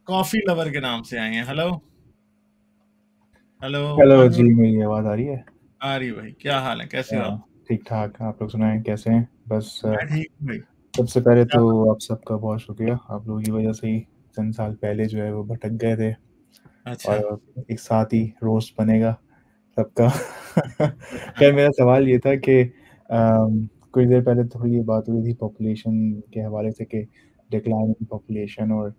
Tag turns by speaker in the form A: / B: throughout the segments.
A: Coffee lover के नाम से आए हैं। Hello hello.
B: हेलो जी, मेरी आवाज़ आ रही है?
A: आ रही भाई, क्या हाल है, कैसे हो आप?
B: ठीक ठाक। आप लोग सुनाएं कैसे हैं? बस
A: मैं ठीक हूँ भाई।
B: सबसे पहले
A: क्या?
B: तो आप सबका बहुत शुक्रिया। आप लोगों की वजह से ही चंद साल पहले जो है वो भटक गए थे,
A: अच्छा।
B: और एक साथ ही रोस्ट बनेगा सबका। खैर, मेरा सवाल ये था कि कुछ देर पहले थोड़ी ये बात हुई थी पॉपुलेशन के हवाले से कि डिक्लाइन इन पॉपुलेशन, और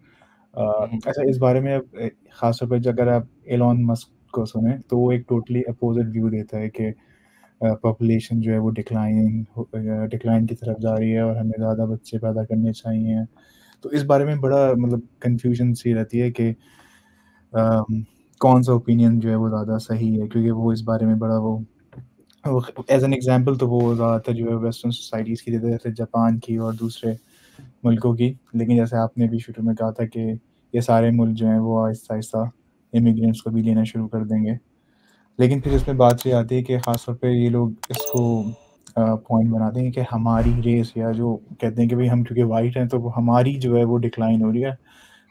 B: अच्छा, इस बारे में अब ख़ास तौर पे अगर आप एलॉन मस्क को सुने तो वो एक टोटली अपोजिट व्यू देता है कि पॉपुलेशन जो है वो डिक्लाइन की तरफ जा रही है और हमें ज़्यादा बच्चे पैदा करने चाहिए। तो इस बारे में बड़ा मतलब कन्फ्यूजन सी रहती है कि कौन सा ओपिनियन जो है वो ज़्यादा सही है, क्योंकि वो इस बारे में बड़ा वो एज एन एग्जांपल तो वो ज़्यादातर जो है वेस्टर्न सोसाइटीज़ की देते हैं, जैसे जापान की और दूसरे मुल्कों की। लेकिन जैसे आपने भी शुरू में कहा था कि ये सारे मुल्क जो हैं वो आहिस्ता आहिस्ता इमिग्रेंट्स को भी लेना शुरू कर देंगे। लेकिन फिर इसमें बात ये आती है कि ख़ास तौर पे ये लोग इसको पॉइंट बनाते हैं कि हमारी रेस, या जो कहते हैं कि भाई हम क्योंकि वाइट हैं तो वो हमारी जो है वो डिक्लाइन हो रही है,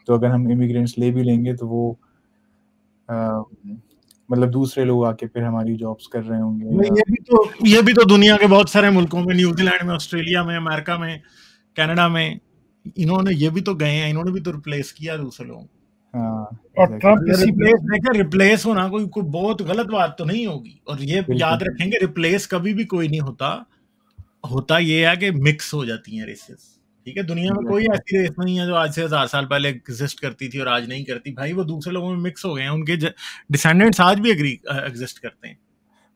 B: तो अगर हम इमिग्रेंट्स ले भी लेंगे तो वो अ, मतलब दूसरे लोग आके फिर हमारी जॉब्स कर रहे होंगे
A: भाई,
B: या
A: ये भी तो दुनिया के बहुत सारे मुल्कों में, न्यूजीलैंड में, ऑस्ट्रेलिया में, अमेरिका में, कनाडा में, इन्होंने ये भी तो गए हैं, इन्होंने भी तो रिप्लेस किया दूसरे लोगों को।
B: हाँ,
A: और
B: एग्ज़ैक्टली।
A: ट्रम्प इसी रिप्लेस देखे, रिप्लेस होना कोई बहुत गलत बात तो नहीं होगी। और ये
B: बिल्कुल,
A: याद रखेंगे, रिप्लेस कभी भी कोई नहीं होता। होता ये है कि मिक्स हो जाती हैं रेसेस। ठीक है, दुनिया में कोई
B: एग्ज़ैक्टली।
A: ऐसी रेस नहीं है जो आज से 1000 साल पहले एग्जिस्ट करती थी और आज नहीं करती। भाई, वो दूसरे लोगों में मिक्स हो गए हैं, उनके डिसेंडेंट्स आज भी एग्जिस्ट करते हैं।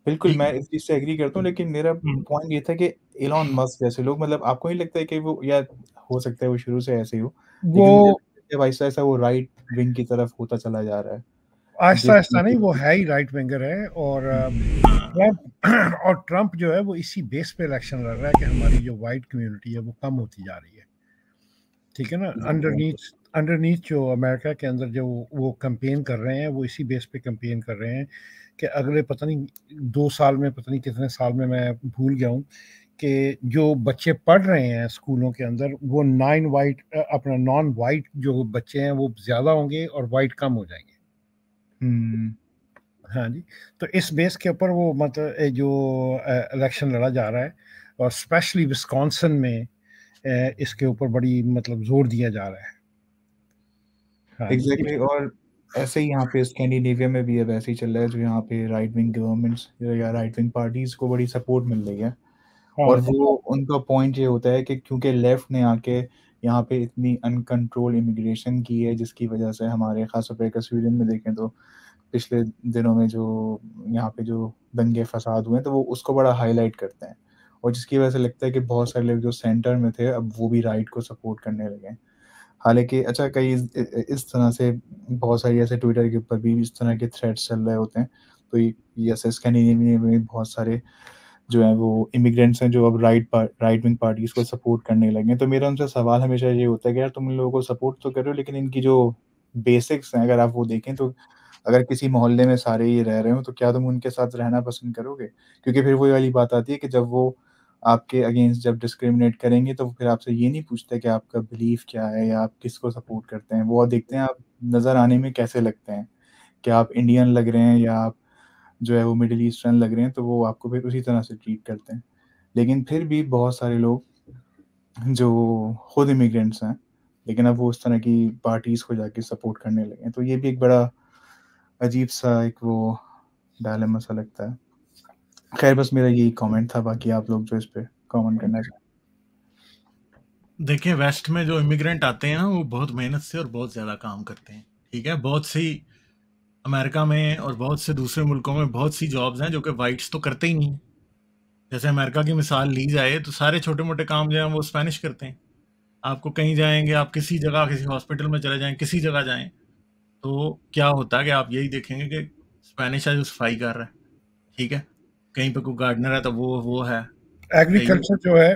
B: बिल्कुल,
A: ठीक
B: मैं इस चीज़ से एग्री करता हूँ, लेकिन मेरा
A: है।
B: पॉइंट ये था कि इलॉन मस्क जैसे लोग, मतलब आपको नहीं लगता है कि वो, या हो सकता है वो शुरू से ऐसे ही हो,
C: वो
B: लेकिन मुझे लगता है कि अब आहिस्ता-आहिस्ता वो राइट विंग की तरफ होता चला जा रहा है।
C: आहिस्ता-आहिस्ता नहीं,
B: जिस
C: वो है ही राइट विंगर है। और
A: हाँ।
C: ट्रम्प और ट्रम्प जो है वो इसी बेस पे इलेक्शन लड़ रहा है कि हमारी जो वाइट कम्युनिटी है वो कम होती जा रही है। ठीक है ना? अंडरनीथ अंडरनीथ जो अमेरिका के अंदर जो वो कैंपेन कर रहे हैं, वो इसी बेस पे कैंपेन कर रहे हैं कि अगले पता नहीं 2 साल में, पता नहीं कितने साल में, मैं भूल गया हूँ, कि जो बच्चे पढ़ रहे हैं स्कूलों के अंदर वो अपना नॉन वाइट जो बच्चे हैं वो ज़्यादा होंगे और वाइट कम हो जाएँगे।
B: हुँ।
C: हाँ जी, तो इस बेस के ऊपर वो मतलब जो इलेक्शन लड़ा जा रहा है, और स्पेशली विस्कॉन्सिन में इसके ऊपर बड़ी मतलब ज़ोर दिया जा रहा है। हाँ जी,
B: एग्ज़ैक्टली। और ऐसे ही यहाँ पे स्कैंडिनेविया में भी अब ऐसे ही चल रहा है, जो यहाँ पे राइट विंग गवर्नमेंट्स या राइट विंग पार्टीज़ को बड़ी सपोर्ट मिल रही है।
C: हाँ
B: और
C: जी,
B: वो उनका पॉइंट ये होता है कि क्योंकि लेफ्ट ने आके यहाँ पे इतनी अनकंट्रोल्ड इमिग्रेशन की है, जिसकी वजह से हमारे ख़ास तौर पे अगर स्वीडन में देखें तो पिछले दिनों में जो यहाँ पे जो दंगे फ़साद हुए हैं, तो वो उसको बड़ा हाइलाइट करते हैं, और जिसकी वजह से लगता है कि बहुत सारे लोग जो सेंटर में थे, अब वो भी राइट को सपोर्ट करने लगे हैं। हालाँकि अच्छा, कई इस तरह से बहुत सारी ऐसे ट्विटर के ऊपर भी इस तरह के थ्रेड्स चल रहे होते हैं। तो ये ऐसे स्कैंडिनेविया में बहुत सारे जो हैं वो इमिग्रेंट्स हैं जो अब राइट विंग पार्टीज़ को सपोर्ट करने लगे हैं। तो मेरा उनसे सवाल हमेशा ये होता है कि यार, तुम इन लोगों को सपोर्ट तो कर रहे हो, लेकिन इनकी जो बेसिक्स हैं अगर आप वो देखें, तो अगर किसी मोहल्ले में सारे ये रह रहे हो, तो क्या तुम उनके साथ रहना पसंद करोगे? क्योंकि फिर वही वाली बात आती है कि जब वो आपके अगेंस्ट जब डिस्क्रिमिनेट करेंगे, तो फिर आपसे ये नहीं पूछते कि आपका बिलीफ क्या है या आप किसको सपोर्ट करते हैं। वो देखते हैं आप नज़र आने में कैसे लगते हैं, क्या आप इंडियन लग रहे हैं या आप जो है वो मिडल ईस्टर्न लग रहे हैं, तो वो आपको फिर उसी तरह से ट्रीट करते हैं। लेकिन फिर भी बहुत सारे लोग जो खुद इमिग्रेंट्स हैं, लेकिन अब वो उस तरह की पार्टीज़ को जाके सपोर्ट करने लगे हैं। तो ये भी एक बड़ा अजीब-सा एक वो डायलेमा सा लगता है। खैर, बस मेरा यही कमेंट था, बाकी आप लोग जो इस पे कमेंट करना चाहें।
A: देखिए, वेस्ट में जो इमिग्रेंट आते हैं ना, वो बहुत मेहनत से और बहुत ज़्यादा काम करते हैं। ठीक है, बहुत सी अमेरिका में और बहुत से दूसरे मुल्कों में बहुत सी जॉब्स हैं जो कि वाइट्स तो करते ही नहीं। जैसे अमेरिका की मिसाल ली जाए तो सारे छोटे-मोटे काम जो हैं वो स्पेनिश करते हैं। आपको कहीं जाएँगे, आप किसी जगह, किसी हॉस्पिटल में चले जाएँ, किसी जगह जाएँ, तो क्या होता है कि आप यही देखेंगे कि स्पेनिश है जो सफाई कर रहा है। ठीक है? कहीं पे कोई गार्डनर है तो वो है। कहीं
C: एग्रीकल्चर जो है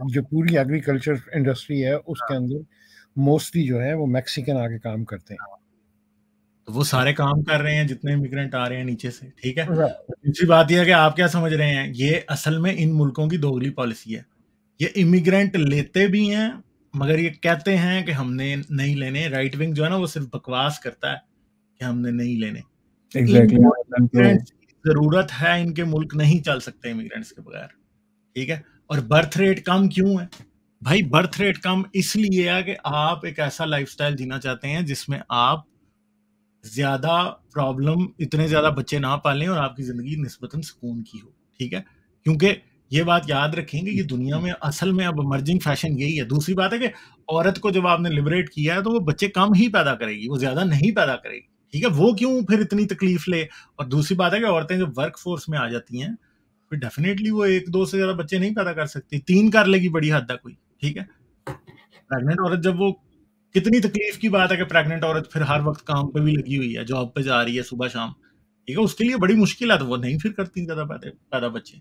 C: जो पूरी एग्रीकल्चर इंडस्ट्री है उसके अंदर मोस्टली जो है वो मैक्सिकन आके काम करते हैं।
A: तो वो सारे काम कर रहे हैं जितने इमिग्रेंट आ रहे हैं नीचे से। ठीक है?
C: राइट।
A: दूसरी बात ये है कि आप क्या समझ रहे हैं, ये असल में इन मुल्कों की दोगली पॉलिसी है। ये इमिग्रेंट लेते भी हैं, मगर ये कहते हैं कि हमने नहीं लेने। राइट विंग जो है ना वो सिर्फ बकवास करता है कि हमने नहीं लेने।
B: एग्जैक्टली
A: इमिग्रेंट्स की जरूरत है, इनके मुल्क नहीं चल सकते इमिग्रेंट्स के बगैर, ठीक है। और बर्थ रेट कम क्यों है भाई? बर्थ रेट कम इसलिए है कि आप एक ऐसा लाइफस्टाइल जीना चाहते हैं जिसमें आप ज्यादा प्रॉब्लम, इतने ज्यादा बच्चे ना पालें और आपकी जिंदगी निस्बतन सुकून की हो, ठीक है। क्योंकि ये बात याद रखेंगे कि दुनिया में असल में अब इमर्जिंग फैशन यही है। दूसरी बात है कि औरत को जब आपने लिबरेट किया है तो वो बच्चे कम ही पैदा करेगी, वो ज्यादा नहीं पैदा करेगी, ठीक है। वो क्यों फिर इतनी तकलीफ ले? और दूसरी बात है कि औरतें जब वर्क फोर्स में आ जाती हैं फिर डेफिनेटली वो 1-2 से ज्यादा बच्चे नहीं पैदा कर सकती, 3 कर लेगी बड़ी हद तक कोई, ठीक है। प्रेग्नेंट औरत जब वो, कितनी तकलीफ की बात है कि प्रेग्नेंट औरत फिर हर वक्त काम पे भी लगी हुई है, जॉब पे जा रही है सुबह शाम, ठीक है। उसके लिए बड़ी मुश्किल है, तो वो नहीं फिर करती ज्यादा पैदा बच्चे,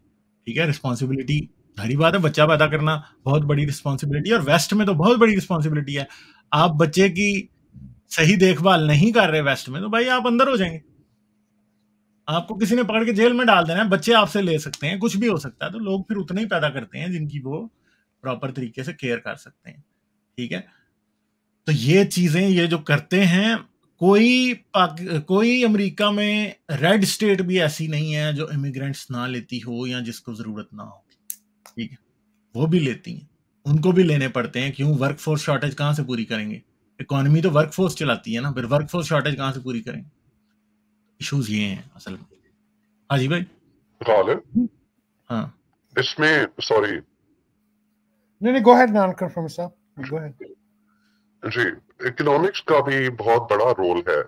A: ठीक है। रिस्पॉन्सिबिलिटी, हरी बात है, बच्चा पैदा करना बहुत बड़ी रिस्पॉन्सिबिलिटी है और वेस्ट में तो बहुत बड़ी रिस्पॉन्सिबिलिटी है। आप बच्चे की सही देखभाल नहीं कर रहे वेस्ट में तो भाई आप अंदर हो जाएंगे, आपको किसी ने पकड़ के जेल में डाल देना है। बच्चे आपसे ले सकते हैं, कुछ भी हो सकता है। तो लोग फिर उतने ही पैदा करते हैं जिनकी वो प्रॉपर तरीके से केयर कर सकते हैं, ठीक है। तो ये चीजें ये जो करते हैं, कोई अमेरिका में रेड स्टेट भी ऐसी नहीं है जो इमिग्रेंट्स ना लेती हो या जिसको जरूरत ना हो, ठीक है। वो भी लेती हैं, उनको भी लेने पड़ते हैं। क्यों? वर्क फोर्स शॉर्टेज कहाँ से पूरी करेंगे? इकोनॉमी तो वर्क फोर्स चलाती है ना, फिर वर्क फोर्स शॉर्टेज कहाँ से पूरी करेंगे? इश्यूज ये हैं असल में। हाँ जी भाई।
D: गालिब,
A: हाँ
D: इसमें सॉरी
C: नहीं, गो अहेड नान कंफर्म साहब, गो अहेड।
D: जी, इकोनॉमिक्स का भी बहुत बड़ा रोल है।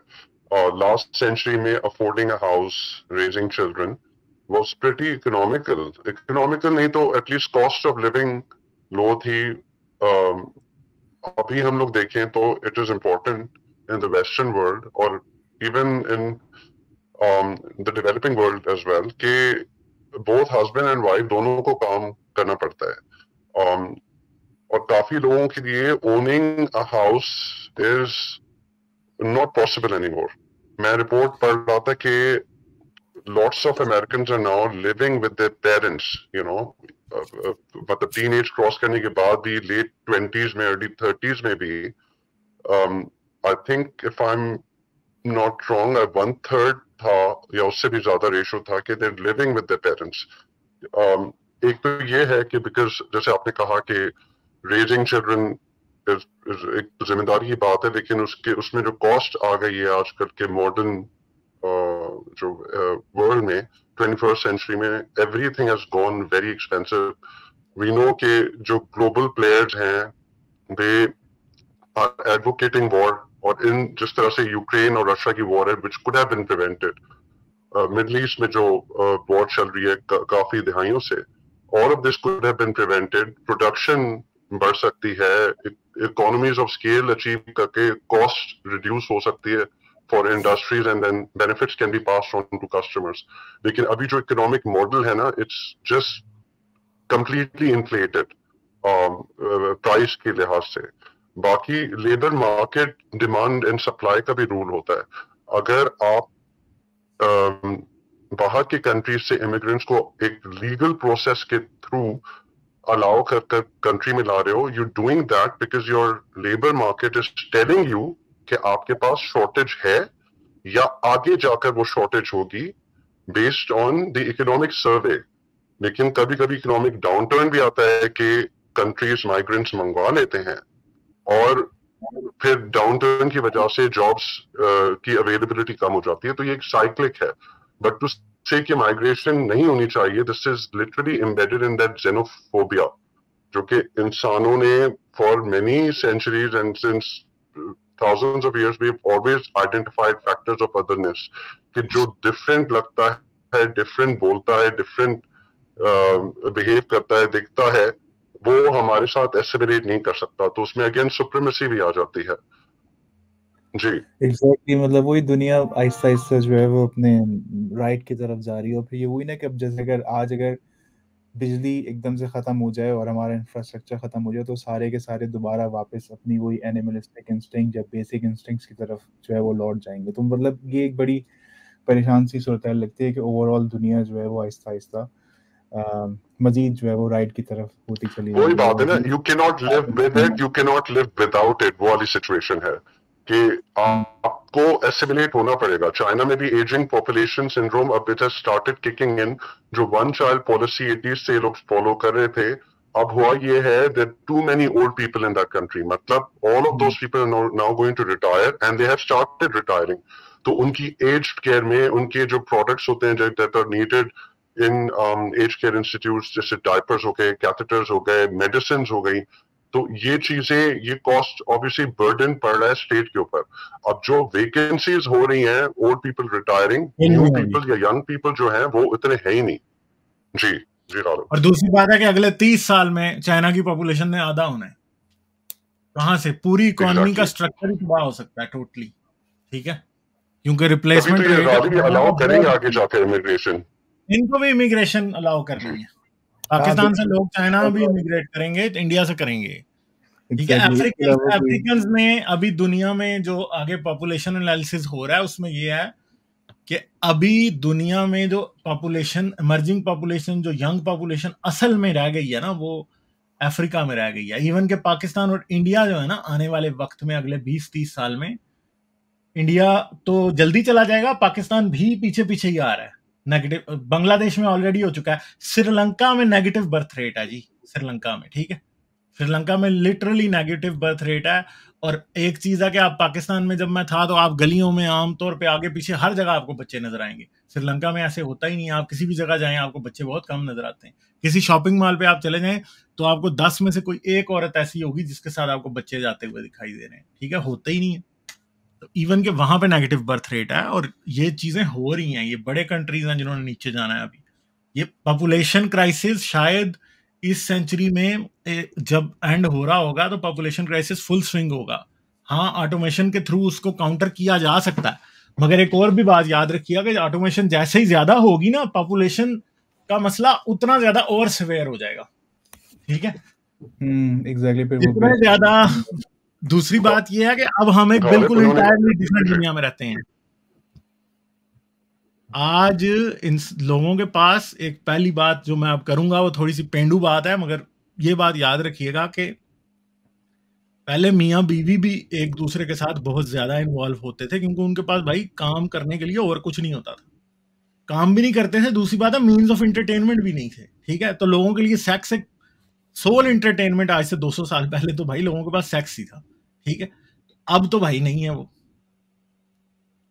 D: और लास्ट सेंचुरी में affording a house, raising children was pretty economical नहीं तो at least cost of living low थी। अभी हम लोग देखें तो it is important in the western world और even in the developing world as well कि बोथ हस्बैंड एंड वाइफ दोनों को काम करना पड़ता है। और काफी लोगों के लिए owning a house is not possible anymore. मैं रिपोर्ट पढ़ रहा था कि lots of Americans are now living with their parents, you know, मतलब टीनेज क्रॉस करने के बाद भी लेट 20s में, अर्ली 30s में भी, I think if I am not wrong 1/3 था या उससे भी ज्यादा रेशो था कि they're living with their parents. एक तो ये है कि बिकॉज जैसे आपने कहा कि रेजिंग चिल्ड्रन एक जिम्मेदारी की बात है, लेकिन उसमें जो कॉस्ट आ गई है आजकल के मॉडर्न जो वर्ल्ड में 21st सेंचुरी में, everything has gone very expensive. We know कि जो ग्लोबल प्लेयर्स हैं दे आर एडवोकेटिंग वॉर, और इन जिस तरह से यूक्रेन और रशिया की वॉर है which could have been prevented, Middle East में जो वॉर चल रही है काफी दिहाइयों से, all of this could have been prevented. Production बढ़ सकती है, इकोनॉमीज ऑफ स्केल अचीव करके कॉस्ट रिड्यूस हो सकती है for industries and then benefits can be passed on to customers. लेकिन अभी जो इकोनॉमिक मॉडल है ना, it's just completely inflated price के लिहाज से। बाकी labour market demand and supply का भी रूल होता है। अगर आप बाहर की कंट्रीज से इमिग्रेंट्स को एक लीगल प्रोसेस के थ्रू अलाउ कर कंट्री में ला रहे हो, you doing that because your labour market is telling you कि आपके पास शॉर्टेज है या आगे जाकर वो शॉर्टेज होगी based on the economic survey. लेकिन कभी कभी इकोनॉमिक डाउनटर्न भी आता है कि कंट्रीज माइग्रेंट्स मंगवा लेते हैं और फिर डाउनटर्न की वजह से जॉब्स की अवेलेबिलिटी कम हो जाती है। तो ये एक साइक्लिक है। बट टू से कि माइग्रेशन नहीं होनी चाहिए, this is literally embedded in that xenophobia जो कि इंसानों ने for many centuries and since thousands of years we've always identified factors of otherness कि जो डिफरेंट लगता है, डिफरेंट बोलता है, डिफरेंट बिहेव करता है, दिखता है, वो हमारे साथ एसिमिलेट नहीं कर सकता। तो उसमें अगेन सुप्रीमेसी भी आ जाती है। जी
B: एग्जैक्टली, मतलब वही दुनिया आहिस्ता आहिस्ता जो है वो अपने राइट की तरफ जा रही है। और फिर ये वही ना कि अब जैसे अगर बिजली एकदम से ख़त्म हो जाए और हमारा इंफ्रास्ट्रक्चर ख़त्म हो जाए तो सारे के सारे दोबारा वापस अपनी वही एनिमलिस्टिक इंस्टिंक्ट या बेसिक इंस्टिंक्ट्स की तरफ जो है वो लौट जाएंगे। तो मतलब ये एक बड़ी परेशान सी सूरत लगती है कि ओवरऑल दुनिया जो है वो आहिस्ता आहिस्ता मजीद जो है वो राइट की तरफ होती चली
D: वही
B: जाएगी।
D: बात है ना, you can not live with it, you can not live without it. वो वाली सिचुएशन है कि आपको एसिमिलेट होना पड़ेगा। चाइना में भी एजिंग पॉपुलेशन सिंड्रोम अब it has started kicking in. जो वन चाइल्ड पॉलिसी 80s से लोग फॉलो कर रहे थे, अब हुआ ये है that too many old people in that country, मतलब all of those people are now going to retire and they have started retiring। तो उनकी aged care में उनके जो products होते हैं that are needed in aged care institutes, जैसे diapers हो गए, catheters हो गए, medicines हो गई, तो ये चीजें, ये कॉस्ट ऑब्वियसली बर्डन पड़ रहा है स्टेट के ऊपर। अब जो वेकेंसीज हो रही हैं, old people retiring, new people या यंग पीपल जो हैं वो इतने है ही नहीं। जी जी लालो।
A: और दूसरी बात है कि अगले 30 साल में चाइना की पॉपुलेशन ने आधा होना है। कहां से? पूरी इकोनॉमी का स्ट्रक्चर ही तबाह हो सकता है टोटली, ठीक है, क्योंकि रिप्लेसमेंट
D: रेट भी अलाउ करेंगे आगे जाकर इमिग्रेशन।
A: इनको भी इमिग्रेशन अलाउ करनी है। पाकिस्तान से लोग चाइना भी इमिग्रेट करेंगे, इंडिया से करेंगे, ठीक है। अफ्रीकन में अभी दुनिया में जो आगे पॉपुलेशन एनालिसिस हो रहा है उसमें ये है कि अभी दुनिया में जो पॉपुलेशन, इमर्जिंग पॉपुलेशन, जो यंग पॉपुलेशन असल में रह गई है ना, वो अफ्रीका में रह गई है। इवन के पाकिस्तान और इंडिया जो है ना, आने वाले वक्त में अगले 20-30 साल में इंडिया तो जल्दी चला जाएगा, पाकिस्तान भी पीछे पीछे ही आ रहा है। नेगेटिव बांग्लादेश में ऑलरेडी हो चुका है। श्रीलंका में नेगेटिव बर्थ रेट है जी, श्रीलंका में, ठीक है। श्रीलंका में लिटरली नेगेटिव बर्थ रेट है। और एक चीज है कि आप पाकिस्तान में, जब मैं था तो आप गलियों में आमतौर पे आगे पीछे हर जगह आपको बच्चे नजर आएंगे। श्रीलंका में ऐसे होता ही नहीं है। आप किसी भी जगह जाएं आपको बच्चे बहुत कम नजर आते हैं। किसी शॉपिंग मॉल पे आप चले जाएं तो आपको 10 में से कोई एक औरत ऐसी होगी जिसके साथ आपको बच्चे जाते हुए दिखाई दे रहे हैं, ठीक है। होता ही नहीं है। तो इवन के वहां पे नेगेटिव बर्थ रेट है और ये चीजें हो रही हैं। ये बड़े कंट्रीज हैं जिन्होंने नीचे जाना है अभी। ये पॉपुलेशन क्राइसिस शायद इस सेंचुरी में जब एंड हो रहा होगा तो पॉपुलेशन क्राइसिस फुल स्विंग होगा। हाँ, ऑटोमेशन के थ्रू उसको काउंटर किया जा सकता है, मगर एक और भी बात याद रखिएगा कि ऑटोमेशन जैसे ही ज्यादा होगी ना, पॉपुलेशन का मसला उतना ज्यादा और सिवियर हो जाएगा, ठीक है।
B: एग्जैक्टली।
A: जितना ज्यादा। दूसरी बात यह है कि अब हम एक बिल्कुल इंटायरली डिफरेंट दुनिया में रहते हैं। आज इन लोगों के पास एक पहली बात जो मैं अब करूंगा वो थोड़ी सी पेंडू बात है, मगर ये बात याद रखिएगा कि पहले मियाँ बीवी भी एक दूसरे के साथ बहुत ज्यादा इन्वॉल्व होते थे, क्योंकि उनके पास भाई काम करने के लिए और कुछ नहीं होता था। काम भी नहीं करते थे, दूसरी बात है मीन्स ऑफ एंटरटेनमेंट भी नहीं थे, ठीक है। तो लोगों के लिए सेक्स एक सोल एंटरटेनमेंट। आज से 200 साल पहले तो भाई लोगों के पास सेक्स ही था, ठीक है। अब तो भाई नहीं है वो।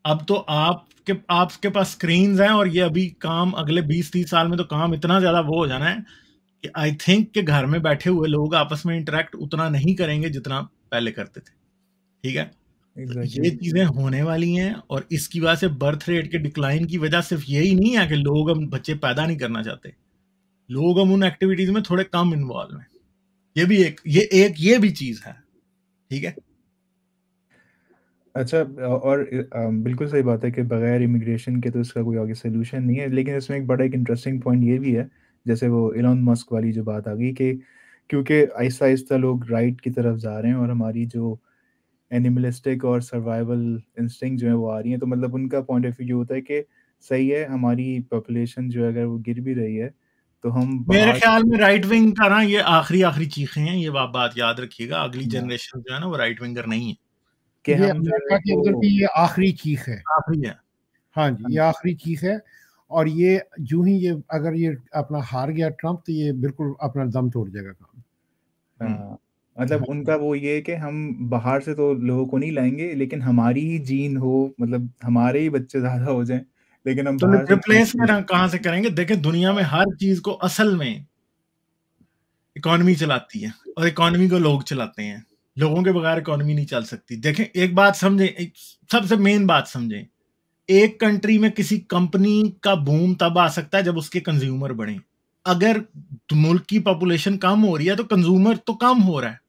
A: अब तो आपके पास स्क्रीन्स हैं और ये अभी काम अगले 20-30 साल में तो काम इतना ज्यादा वो हो जाना है कि आई थिंक कि घर में बैठे हुए लोग आपस में इंटरेक्ट उतना नहीं करेंगे जितना पहले करते थे, ठीक है। ये चीजें होने वाली हैं और इसकी वजह से बर्थ रेट के डिक्लाइन की वजह सिर्फ यही नहीं है कि लोग हम बच्चे पैदा नहीं करना चाहते, लोग हम उन एक्टिविटीज में थोड़े कम इन्वॉल्व हैं। ये भी चीज है, ठीक है।
B: अच्छा, और बिल्कुल सही बात है कि बगैर इमिग्रेशन के तो इसका कोई आगे सोल्यूशन नहीं है। लेकिन इसमें एक बड़ा एक इंटरेस्टिंग पॉइंट ये भी है, जैसे वो इलॉन मस्क वाली जो बात आ गई कि क्योंकि आहिस्ता आहिस्ता लोग राइट की तरफ जा रहे हैं और हमारी जो एनिमलिस्टिक और सर्वाइवल इंस्टिंक्ट जो है वो आ रही है, तो मतलब उनका पॉइंट ऑफ व्यू होता है कि सही है, हमारी पॉपुलेशन जो है अगर वो गिर भी रही है तो हम
A: मेरे ख्याल में राइट विंग का ना ये आखिरी चीखें हैं। ये बात याद रखिएगा, अगली जनरेशन जो है ना वो राइट विंगर नहीं है
C: कि ये अमेरिका के अंदर की ये आखिरी चीख है।
A: आखिरी है, हाँ
C: जी, ये आखिरी चीख है। और ये यूं ही ये अगर ये अपना हार गया ट्रम्प तो ये बिल्कुल अपना दम तोड़ जाएगा काम।
B: मतलब उनका वो ये कि हम बाहर से तो लोगों को नहीं लाएंगे, लेकिन हमारी ही जीन हो, मतलब हमारे ही बच्चे ज्यादा हो जाएं, लेकिन हम
A: तो रिप्लेस कहाँ से करेंगे? देखें, दुनिया में हर चीज को असल में इकोनॉमी चलाती है और इकोनॉमी को लोग चलाते हैं। लोगों के बगैर इकोनॉमी नहीं चल सकती। देखें, एक बात समझें, सबसे मेन बात समझें, एक कंट्री में किसी कंपनी का बूम तब आ सकता है जब उसके कंज्यूमर बढ़े। अगर मुल्क की पॉपुलेशन कम हो रही है तो कंज्यूमर तो कम हो रहा है।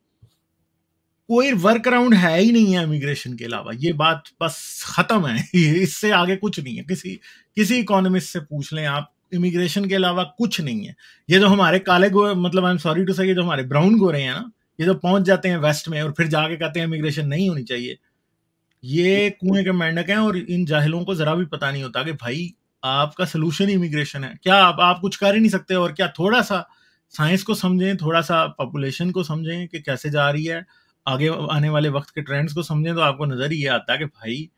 A: कोई वर्क अराउंड है ही नहीं है इमिग्रेशन के अलावा। ये बात बस खत्म है, इससे आगे कुछ नहीं है। किसी इकोनॉमिस्ट से पूछ लें आप, इमिग्रेशन के अलावा कुछ नहीं है। ये जो हमारे काले गोरे, मतलब आई एम सॉरी टू से, ये जो हमारे ब्राउन गोरे हैं ना, ये जो पहुंच जाते हैं वेस्ट में और फिर जाके कहते हैं इमिग्रेशन नहीं होनी चाहिए, ये कुएं के मेंढक हैं। और इन जाहिलों को जरा भी पता नहीं होता कि भाई आपका सोल्यूशन इमिग्रेशन है। क्या आप कुछ कर ही नहीं सकते? और क्या थोड़ा सा साइंस को समझें, थोड़ा सा पॉपुलेशन को समझें कि कैसे जा रही है, आगे आने वाले वक्त के ट्रेंड्स को समझें, तो आपको नजर ये आता है कि भाई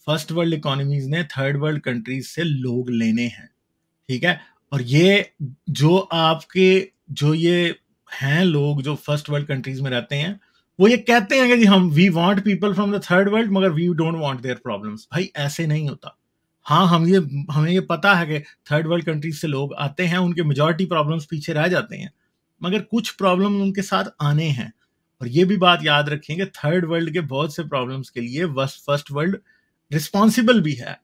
A: फर्स्ट वर्ल्ड इकोनॉमीज ने थर्ड वर्ल्ड कंट्रीज से लोग लेने हैं, ठीक है। और ये जो ये हैं लोग जो फर्स्ट वर्ल्ड कंट्रीज में रहते हैं, वो ये कहते हैं कि जी हम we want people from the third world, मगर we don't want their problems. भाई ऐसे नहीं होता। हाँ, हमें ये पता है कि थर्ड वर्ल्ड कंट्रीज से लोग आते हैं, उनके मेजॉरिटी प्रॉब्लम्स पीछे रह जाते हैं, मगर कुछ प्रॉब्लम उनके साथ आने हैं। और ये भी बात याद रखें कि थर्ड वर्ल्ड के बहुत से प्रॉब्लम्स के लिए फर्स्ट वर्ल्ड रिस्पॉन्सिबल भी है,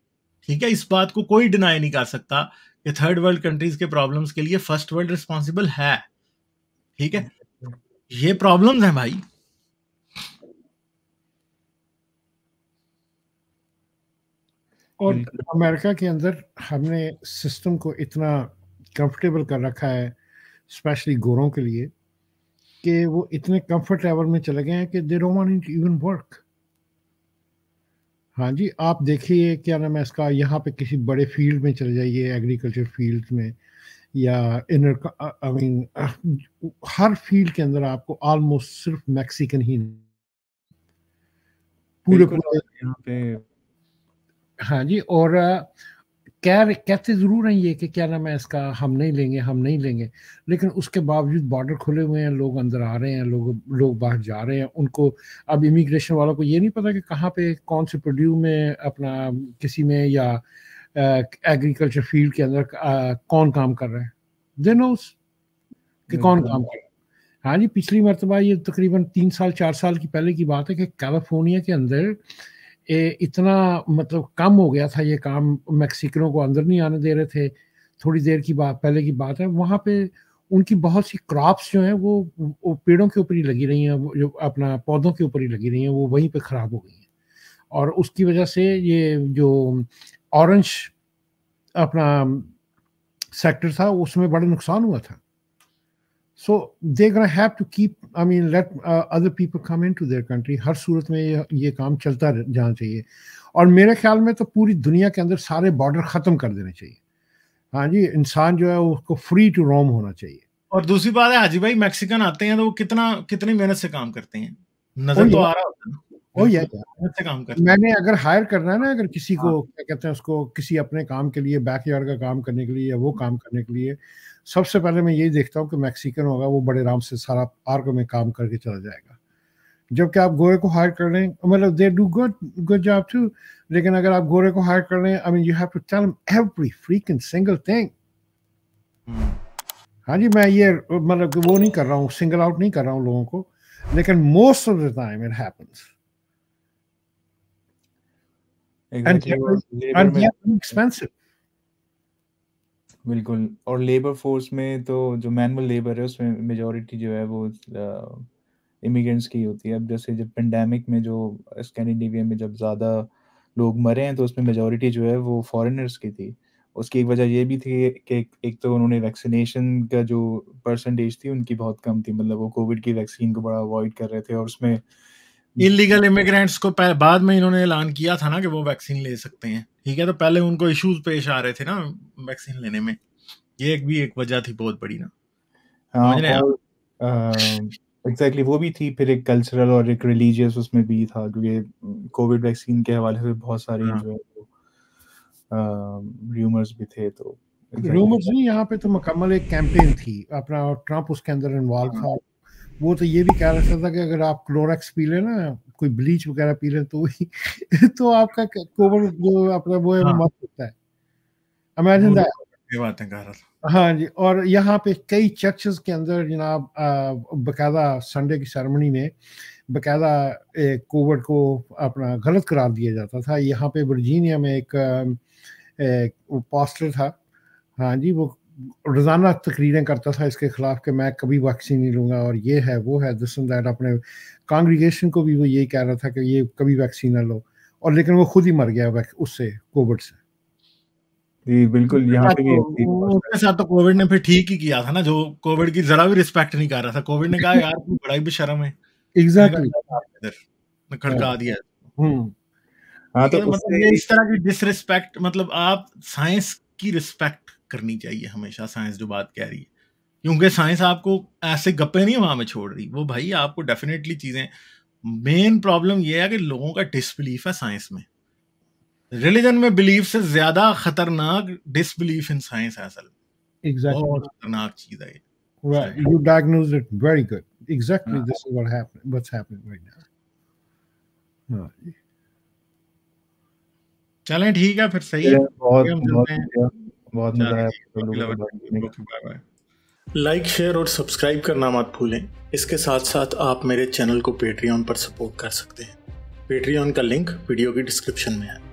A: ठीक है। इस बात को कोई डिनाई नहीं कर सकता कि थर्ड वर्ल्ड कंट्रीज के प्रॉब्लम्स के लिए फर्स्ट वर्ल्ड रिस्पॉन्सिबल है, ठीक है। ये प्रॉब्लम्स हैं भाई।
C: और अमेरिका के अंदर हमने सिस्टम को इतना कंफर्टेबल कर रखा है, स्पेशली गोरों के लिए, कि वो इतने कंफर्ट लेवल में चले गए हैं कि they don't want to even work. हाँ जी, आप देखिए क्या नाम है इसका, यहाँ पे किसी बड़े फील्ड में चले जाइए, एग्रीकल्चर फील्ड में या आई मीन हर फील्ड के अंदर आपको ऑलमोस्ट सिर्फ मैक्सिकन ही पूरे
B: यहाँ पे।
C: हाँ जी, और कहते ज़रूर हैं ये कि क्या नाम है इसका, हम नहीं लेंगे, लेकिन उसके बावजूद बॉर्डर खुले हुए हैं, लोग अंदर आ रहे हैं, लोग बाहर जा रहे हैं। उनको अब इमिग्रेशन वालों को ये नहीं पता कि कहाँ पे कौन से प्रोड्यू में अपना किसी में या एग्रीकल्चर फील्ड के अंदर कौन काम कर रहा है, दे नोस कि कौन काम कर रहा है। हाँ जी, पिछली मरतबा ये तकरीबन 3-4 साल की पहले की बात है कि कैलिफोर्निया के अंदर इतना मतलब कम हो गया था ये काम, मैक्सिकनों को अंदर नहीं आने दे रहे थे। थोड़ी देर की बात पहले की बात है, वहाँ पे उनकी बहुत सी क्रॉप्स जो हैं वो पेड़ों के ऊपर ही लगी रही हैं, जो अपना पौधों के ऊपर ही लगी रही हैं, वो वहीं पे ख़राब हो गई हैं। और उसकी वजह से ये जो ऑरेंज अपना सेक्टर था उसमें बड़ा नुकसान हुआ था। So they're gonna have to keep, I mean, let other people come into their country. हर सूरत में ये काम चलता जाना चाहिए। और मेरे ख्याल में तो पूरी दुनिया के अंदर सारे बॉर्डर ख़त्म कर देने चाहिए। हाँ जी, इंसान जो है उसको फ्री टू रोम होना चाहिए।
A: और दूसरी बात है हाजी भाई, मैक्सिकन आते हैं तो वो कितनी मेहनत से काम करते हैं, नजर तो आ रहा होता है।
C: ओ या
A: से काम करते हैं।
C: मैंने अगर हायर करना है ना, अगर किसी को क्या कहते हैं उसको, किसी अपने काम के लिए, बैकयार्ड का काम करने के लिए या वो काम करने के लिए, सबसे पहले मैं यही देखता हूँ कि मैक्सिकन होगा, वो बड़े आराम से सारा पार्क में काम करके चला जाएगा। जबकि आप गोरे को हायर कर लें, मतलब they do good job too, लेकिन अगर आप गोरे को हायर कर लें, I mean you have to tell him every freaking single thing. हाँ जी, मैं ये मतलब वो नहीं कर रहा हूँ, सिंगल आउट नहीं कर रहा हूँ लोगों को, लेकिन most of the time it happens. Expensive.
B: बिल्कुल। और लेबर फोर्स में तो जो मैनुअल लेबर है उसमें मेजॉरिटी जो है वो इमिग्रेंट्स की होती है। अब जैसे जब पेंडेमिक में जो स्कैंडिनेविया में जब ज़्यादा लोग मरे हैं तो उसमें मेजॉरिटी जो है वो फॉरेनर्स की थी। उसकी एक वजह ये भी थी कि एक तो उन्होंने वैक्सीनेशन का जो परसेंटेज थी उनकी बहुत कम थी, मतलब वो कोविड की वैक्सीन को बड़ा अवॉइड कर रहे थे। और उसमें
A: इलीगल इमिग्रेंट्स को बाद में इन्होंने ऐलान किया था ना कि वो वैक्सीन ले सकते हैं, ठीक है। तो पहले उनको इश्यूज पेश आ रहे थे ना वैक्सीन लेने में, ये एक वजह थी बहुत बड़ी ना।
B: एग्जैक्टली वो भी थी। फिर एक कल्चरल और एक रिलीजियस उसमें भी था, क्योंकि कोविड वैक्सीन के हवाले से बहुत सारे जो है रूमर्स भी थे। तो
C: रूमर्स नहीं, यहाँ पे तो मुकम्मल एक कैंपेन थी अपना, ट्रम्प उसके अंदर इन्वॉल्व था। वो तो ये भी कह रहा था कि अगर आप क्लोरेक्स पी लें ना, कोई ब्लीच वगैरह पी लें तो आपका कोविड जो अपना वो है मर सकता है। Imagine that.
A: ये बातें कह रहा था।
C: हाँ जी, और यहाँ पे कई चर्चेस के अंदर जनाब बकायदा संडे की सेरेमनी में बकायदा कोविड को अपना गलत करार दिया जाता था। यहाँ पे वर्जीनिया में एक पास्टर था, हाँ जी, वो रोज़ाना तकरीरें करता था इसके खिलाफ कि मैं कभी वैक्सीन नहीं लूँगा और ये है वो है दिस एंड दैट। अपने कांग्रीगेशन को भी वो यही कह रहा था कि ये कभी वैक्सीन ना लो, और लेकिन वो खुद ही मर गया उससे, कोविड से।
B: जी बिल्कुल। यहाँ पे
A: उसके साथ तो कोविड ने फिर ठीक ही किया था ना, जो कोविड की जरा भी रिस्पेक्ट नहीं कर रहा था। कोविड ने कहा यार तू बड़ा ही बेशर्म है,
C: एग्जैक्टली
A: खड़का दिया।
B: हाँ, तो
A: मतलब ये इस तरह की डिसरिस्पेक्ट, मतलब आप साइंस की रिस्पेक्ट करनी चाहिए हमेशा साइंस जो बात कह रही है, क्योंकि साइंस आपको ऐसे गप्पे नहीं वहां में छोड़ रही, वो भाई आपको डेफिनेटली चीजें, मेन प्रॉब्लम ये है कि लोगों का डिसबिलीफ है साइंस में। रिलीजन में बिलीफ से ज्यादा खतरनाक डिसबिलीफ इन साइंस है असल।
C: Exactly.
A: बहुत खतरनाक चीज है ये।
C: Right. You diagnosed it very good. Exactly. This is what's happening right now.
A: चलें ठीक है, फिर सही है,
B: बहुत
A: हम
B: बहुत
A: चलते हैं।
B: बहुत मजा आया
A: लाइक, शेयर और सब्सक्राइब करना मत भूलें। इसके साथ साथ आप मेरे चैनल को पेट्रियन पर सपोर्ट कर सकते हैं। पेट्रियन का लिंक वीडियो की डिस्क्रिप्शन में है।